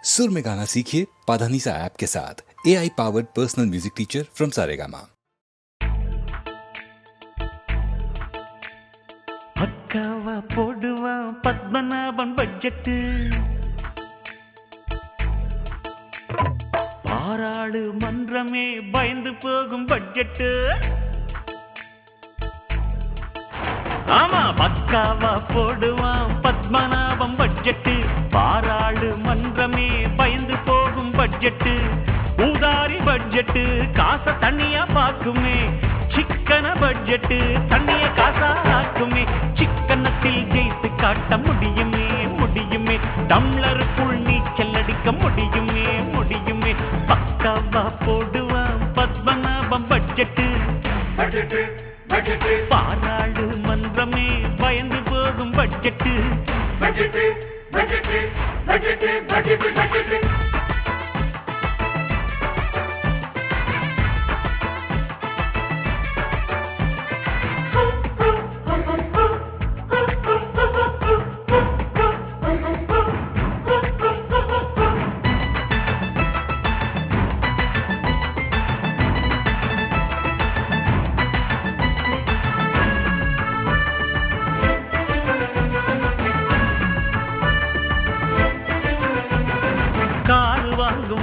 सुर में गाना सीखिए पाधानीसा ऐप के साथ AI powered personal music teacher from Saregama. பக்காவா போடுவான் பத்மநாபன் பட்ஜெட்டு, பாராளுமன்றமே பயந்து போகும் பட்ஜெட்டு. ஆமா, பக்காவா போடுவான் பத்மநாபம் பட்ஜெட்டு, பாராளுமன்றமே பயந்து போகும் பட்ஜெட்டு. ஊதாரி பட்ஜெட்டு காசை தண்ணியா பாக்குமே, சிக்கன பட்ஜெட்டு தண்ணிய காசா ஆக்குமே. சிக்கனத்தில் ஜெயித்து காட்ட முடியுமே முடியுமே, டம்ளருக்குள் நீச்சல் அடிக்க முடியுமே முடியுமே. பக்காவா போடுவான் பத்மநாபம் பட்ஜெட்டு, பாராளுமன்றமே பயந்து போகும் பட்ஜெட்டு.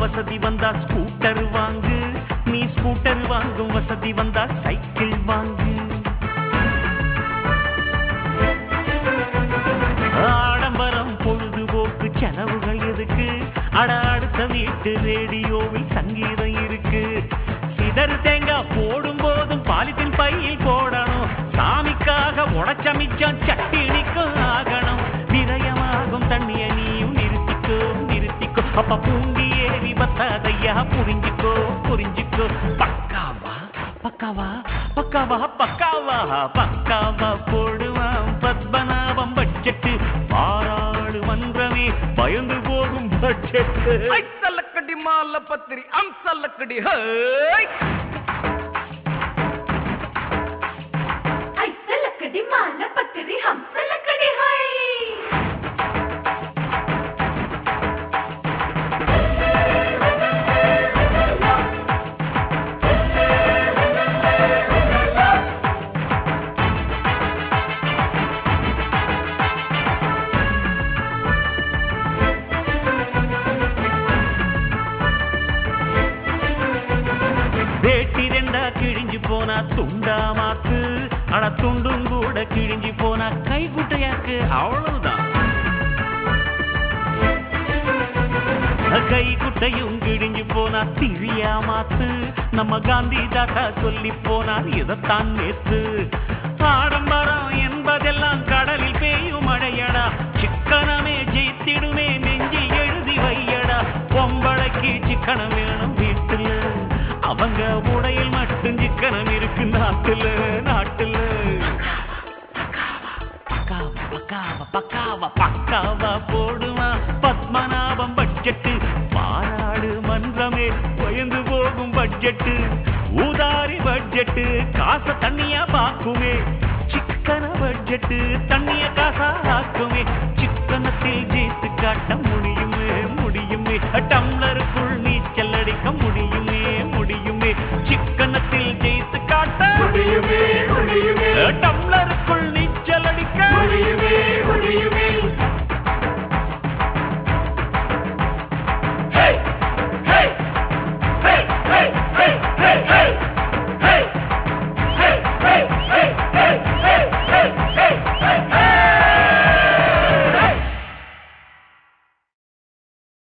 வசதி வந்தா ஸ்கூட்டர் வாங்கு, நீ ஸ்கூட்டர் வாங்கும் வசதி வந்தா சைக்கிள் வாங்கு. ஆடம்பரம் பொழுதுபோக்கு செலவுகள் எதுக்கு, அட அடுத்த வீட்டு ரேடியோவில் சங்கீதம் இருக்கு. சிதறு தேங்காய் போடும் போதும் பாலித்தின் பையில் போடணும், சாமிக்காக உடச்சமிச்சம் சட்டினிக்கும் ஆகணும். விரயமாகும் தண்ணிய நீயும் நிறுத்திக்கோ நிறுத்திக்கோ, அப்ப பூண்டி ஏறி பத்தாதையா புரிஞ்சுக்கோ புரிஞ்சுக்கோ. பக்காவா பக்காவா பக்காவா பக்காவா பக்காவா போடுவான் பத்மநாபம் பட்ஜெட்டு, பாராளுமன்றமே பயந்து போகும் பட்ஜெட்டு. ஐசல்லக்கடி மால பத்திரி அம்சல்லக்கடி ஐசல்லக்கடி மால பத்திரி ஹம்சல்லக்கடி ஹை. வேட்டி ரெண்டா கிழிஞ்சு போனா துண்டா மாத்து, ஆனா துண்டும் கூட கிழிஞ்சு போனா கை குட்டையாக்கு, அவ்வளவுதான். கை குட்டையும் கிழிஞ்சு போனா திழியா மாத்து, நம்ம காந்தி தாத்தா சொல்லி போனார் இதைத்தான் நேத்து. ஆடம்பரம் என்பதெல்லாம் கடலில் பெய்யும் மழையடா, சிக்கனமே ஜெயித்திடுமே நெஞ்சில் எழுதி வையடா. பொம்பளைக்கு சிக்கனம் வேணும் வீட்டுல, அவங்க உடையில் மட்டும் சிக்கனம் இருக்கு நாட்டுல நாட்டுல. பக்காவா பக்காவா பக்காவா பக்காவா போடுவான் பத்மநாபம் பட்ஜெட்டு, பாராளுமன்றமே பயந்து போகும் பட்ஜெட்டு. ஊதாரி பட்ஜெட்டு காசை தண்ணியா பாக்குமே, சிக்கன பட்ஜெட்டு தண்ணிய காசா ஆக்குமே. சிக்கனத்தில் ஜெயித்து காட்ட முடியுமே முடியுமே, டம்ளருக்கு